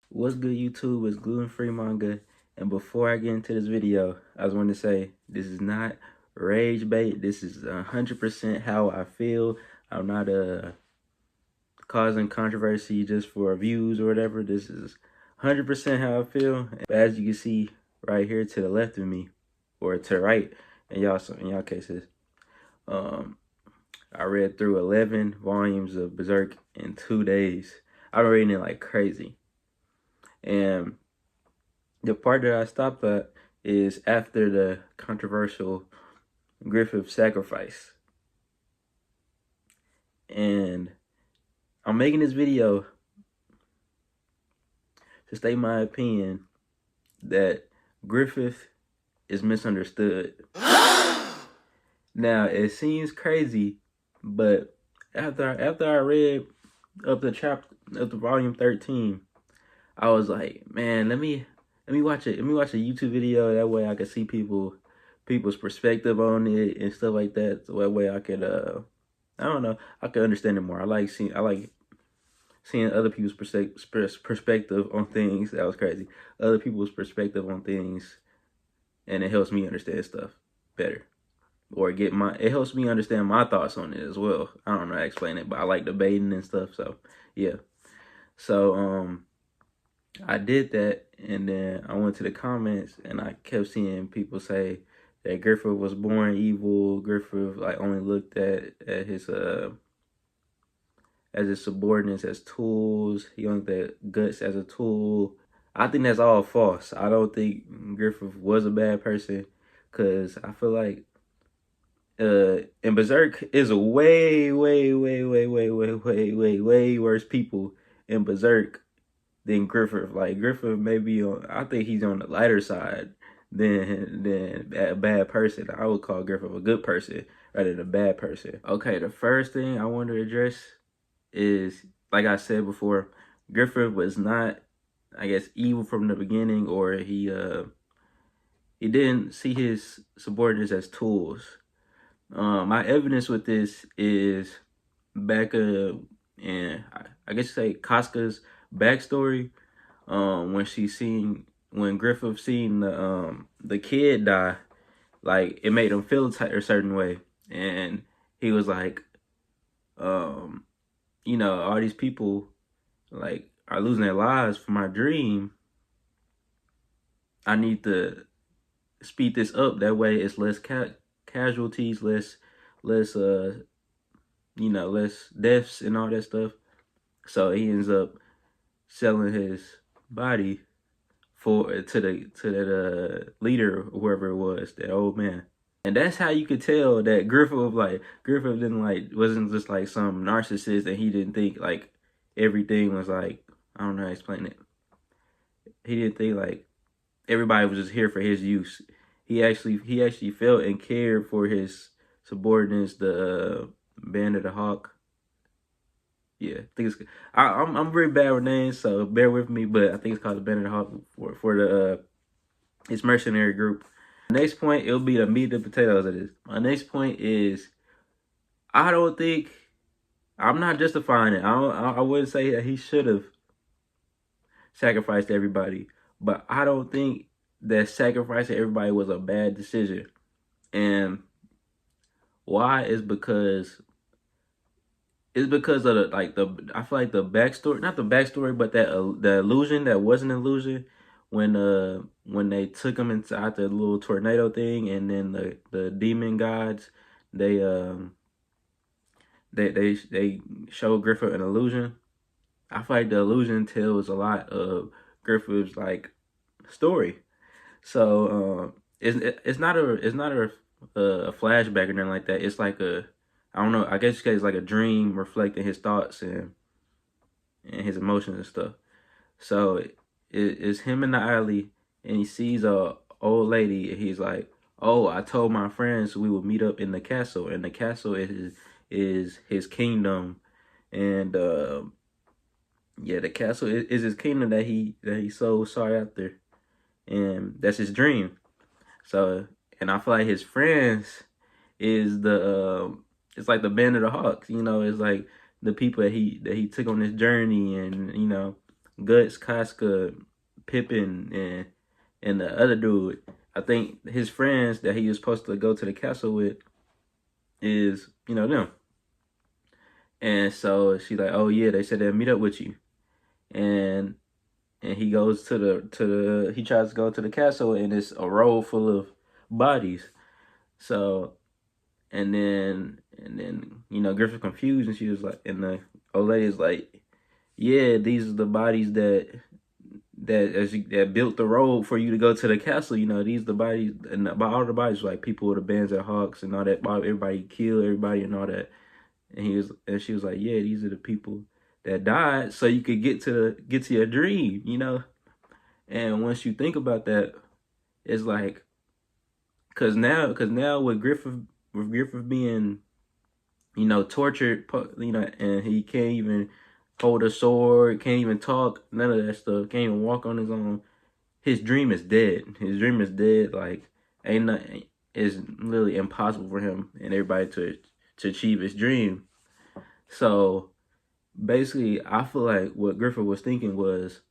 What's good, YouTube? It's gluten-free manga. And before I get into this video, I just want to say this is not rage bait. This is 100% how I feel. I'm not causing controversy just for views or whatever. This is 100% how I feel. As you can see right here to the left of me, or to the right, in y'all cases, I read through 11 volumes of Berserk in 2 days. I've been reading it like crazy. And the part that I stopped at is after the controversial Griffith sacrifice. And I'm making this video to state my opinion that Griffith is misunderstood. Now, it seems crazy, but after I read up to volume 13, I was like, man, let me watch it. Let me watch a YouTube video. That way I can see people's perspective on it and stuff like that. So that way I could I don't know, I could understand it more. I like seeing other people's perspective on things. That was crazy. Other people's perspective on things, and it helps me understand stuff better. Or it helps me understand my thoughts on it as well. I don't know how to explain it, but I like debating and stuff. So yeah. So I did that, and then I went to the comments, and I kept seeing people say that Griffith was born evil. Griffith like only looked at his as his subordinates as tools. He only looked at Guts as a tool. I think that's all false. I don't think Griffith was a bad person, because I feel like and Berserk is a way worse people in Berserk than Griffith. Like Griffith may be on, I think he's on the lighter side than a bad person. I would call Griffith a good person rather than a bad person. Okay, the first thing I want to address is, like I said before, Griffith was not, I guess, evil from the beginning, or he didn't see his subordinates as tools. My evidence with this is back in, I guess you say, Casca's backstory. When Griffith seen the kid die, like it made him feel a certain way, and he was like, all these people like are losing their lives for my dream. I need to speed this up. That way, it's less casualties, less less deaths and all that stuff. So he ends up selling his body to that leader, whoever it was, that old man. And that's how you could tell that Griffith wasn't just like some narcissist, and he didn't think like everything was like, I don't know how to explain it. He didn't think like everybody was just here for his use. He actually felt and cared for his subordinates, the Band of the Hawk. Yeah, I think I'm very bad with names, so bear with me. But I think it's called the Band of the Hawk for the his mercenary group. The next point, it'll be the meat and potatoes of this. My next point is, I don't think, I'm not justifying it. I wouldn't say that he should have sacrificed everybody, but I don't think that sacrificing everybody was a bad decision. And why is because it's because of I feel like the backstory, not the backstory, but that the illusion that wasn't an illusion when they took him inside the little tornado thing, and then the demon gods, they showed Griffith an illusion. I feel like the illusion tells a lot of Griffith's like story. So it's not a flashback or nothing like that. It's like I don't know, I guess it's like a dream reflecting his thoughts and his emotions and stuff. So it's him in the alley, and he sees a old lady, and he's like, "Oh, I told my friends we would meet up in the castle, and the castle is his kingdom." And yeah, the castle is his kingdom that he so sought after, and that's his dream. So, and I feel like his friends is it's like the Band of the Hawks. It's like the people that he took on this journey, and Guts, Casca, Pippin, and the other dude. I think his friends that he was supposed to go to the castle with is, them. And so she's like, oh yeah, they said they'll meet up with you. And he goes he tries to go to the castle, and it's a row full of bodies. So and then Griffith confused, and she was like, and the old lady is like, yeah, these are the bodies that built the road for you to go to the castle. These are the bodies, and about all the bodies, like people with the bands of hawks and all that. Everybody killed everybody and all that. And she was like, yeah, these are the people that died, so you could get to your dream. And once you think about that, it's like, cause now with Griffith being, tortured, and he can't even hold a sword, can't even talk, none of that stuff, can't even walk on his own. His dream is dead. His dream is dead. Like, ain't nothing. It's literally impossible for him and everybody to achieve his dream. So basically, I feel like what Griffith was thinking was,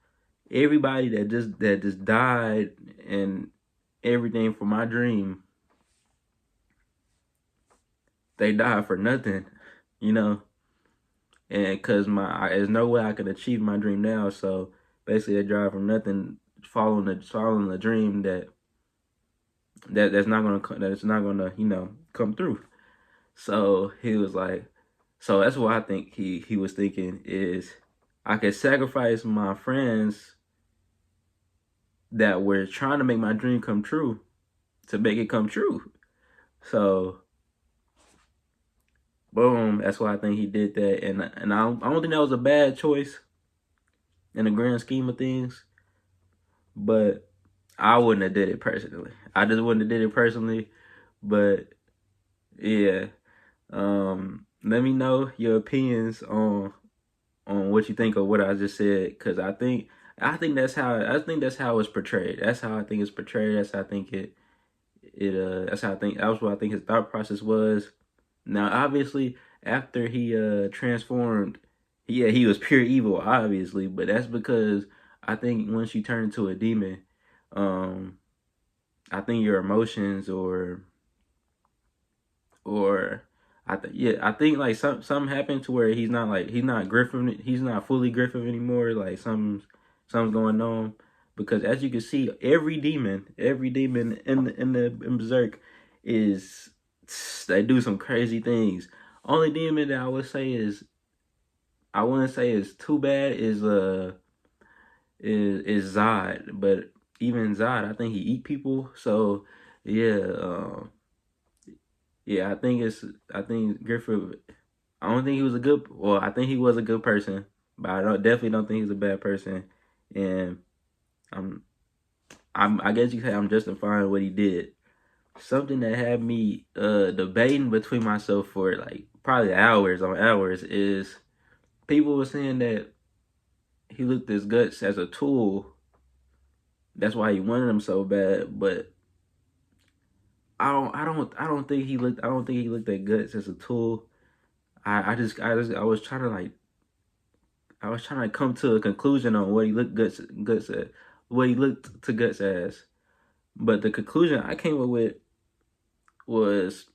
everybody that just died and everything for my dream, they died for nothing, and because there's no way I could achieve my dream now. So basically, they died for nothing, following the dream that's not gonna come through. So he was like, so that's what I think he was thinking is, I could sacrifice my friends that were trying to make my dream come true to make it come true. So boom, that's why I think he did that. And I don't think that was a bad choice in the grand scheme of things, but I wouldn't have did it personally. I just wouldn't have did it personally. But yeah, let me know your opinions on what you think of what I just said, because I think that's how it's portrayed. That's how I think it's portrayed. That's how I think that was what I think his thought process was. Now, obviously, after he transformed, yeah, he was pure evil, obviously, but that's because I think once you turn into a demon, I think your emotions or I think like something happened to where he's not Griffin, he's not fully Griffin anymore. Like something's going on, because as you can see, every demon in Berserk is, they do some crazy things. Only demon that I wouldn't say is too bad is Zod, but even Zod, I think he eat people. So yeah, yeah, I think Griffith, I don't think he was I think he was a good person, but definitely don't think he's a bad person. And I guess you could say I'm justifying what he did. Something that had me debating between myself for like probably hours on hours is, people were saying that he looked his guts as a tool. That's why he wanted them so bad, but I don't think he looked at guts as a tool. I was trying to come to a conclusion on what he looked guts at, what he looked to guts as. But the conclusion I came up with was,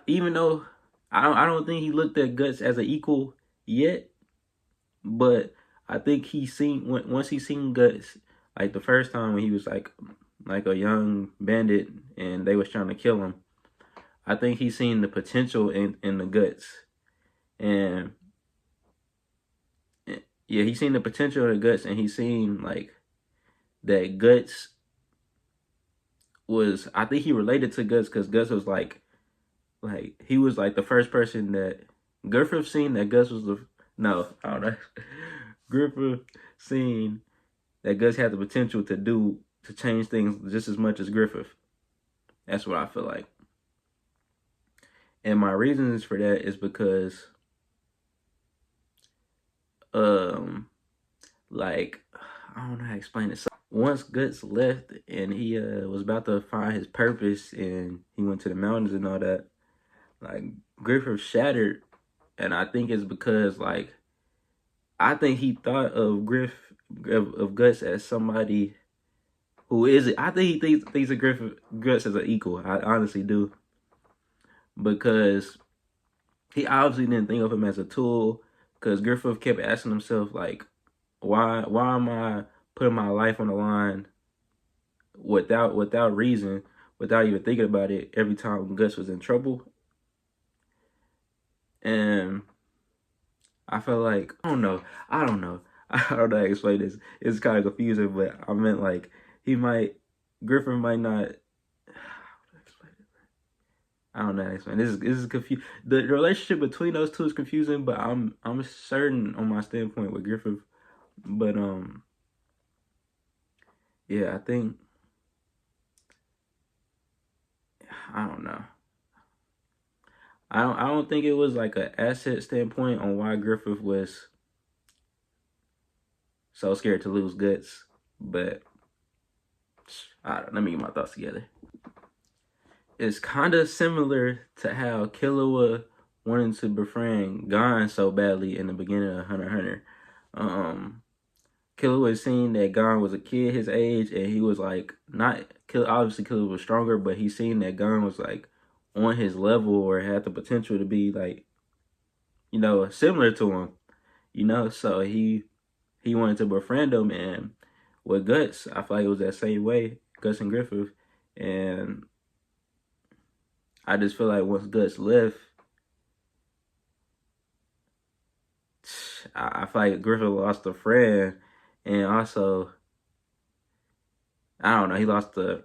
even though I don't think he looked at guts as an equal yet, but I think once he seen guts, like the first time when he was like a young bandit and they was trying to kill him, I think he seen the potential in the guts. And yeah, he seen the potential in the guts, and he seen like that guts was, I think he related to guts because guts was like he was like the first person that Griffith seen that Guts was no, I don't know. Griffith seen that Guts had the potential to change things just as much as Griffith. That's what I feel like. And my reasons for that is because like, I don't know how to explain it. So once Guts left and he was about to find his purpose and he went to the mountains and all that, like Griffith shattered. And I think it's because like I think he thought of of Guts as somebody who is it. I think he thinks of Guts as an equal. I honestly do, because he obviously didn't think of him as a tool. Because Griffith kept asking himself like, why am I putting my life on the line without reason, without even thinking about it every time Guts was in trouble? And I felt like, I don't know I don't know how to explain this. It's kind of confusing, but I meant like Griffith might not. I don't know how to explain. This is confusing. The relationship between those two is confusing, but I'm certain on my standpoint with Griffith. But yeah, I think, I don't know. I don't think it was like an asset standpoint on why Griffith was so scared to lose Guts, but let me get my thoughts together. It's kind of similar to how Killua wanted to befriend Gon so badly in the beginning of Hunter x Hunter. Killua had seen that Gon was a kid his age, and he was like, obviously Killua was stronger, but he seen that Gon was like on his level or had the potential to be like, similar to him, so he wanted to befriend him. And with Guts, I feel like it was that same way, Guts and Griffith. And I just feel like once Guts left, I feel like Griffith lost a friend, and also, I don't know, he lost it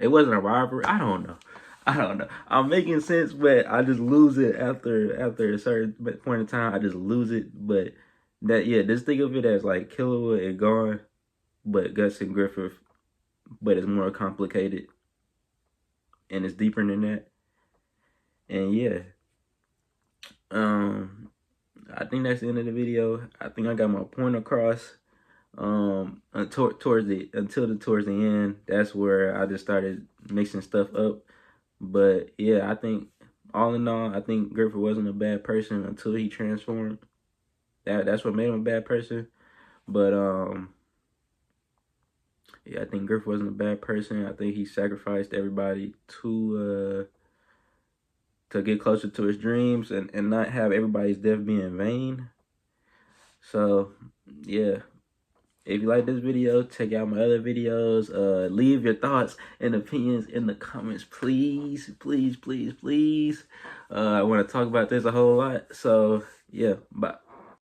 wasn't a rivalry. I don't know. I'm making sense, but I just lose it after a certain point in time. I just lose it. But just think of it as like Killua and Gon, but Guts and Griffith, but it's more complicated and it's deeper than that. And yeah, I think that's the end of the video. I think I got my point across. Towards the end, that's where I just started mixing stuff up. But yeah, I think all in all, I think Griffith wasn't a bad person until he transformed. That's what made him a bad person. But yeah, I think Griffith wasn't a bad person. I think he sacrificed everybody to get closer to his dreams and not have everybody's death be in vain. So yeah. If you like this video, check out my other videos. Leave your thoughts and opinions in the comments, please, please, please, please. I want to talk about this a whole lot. So, yeah, bye.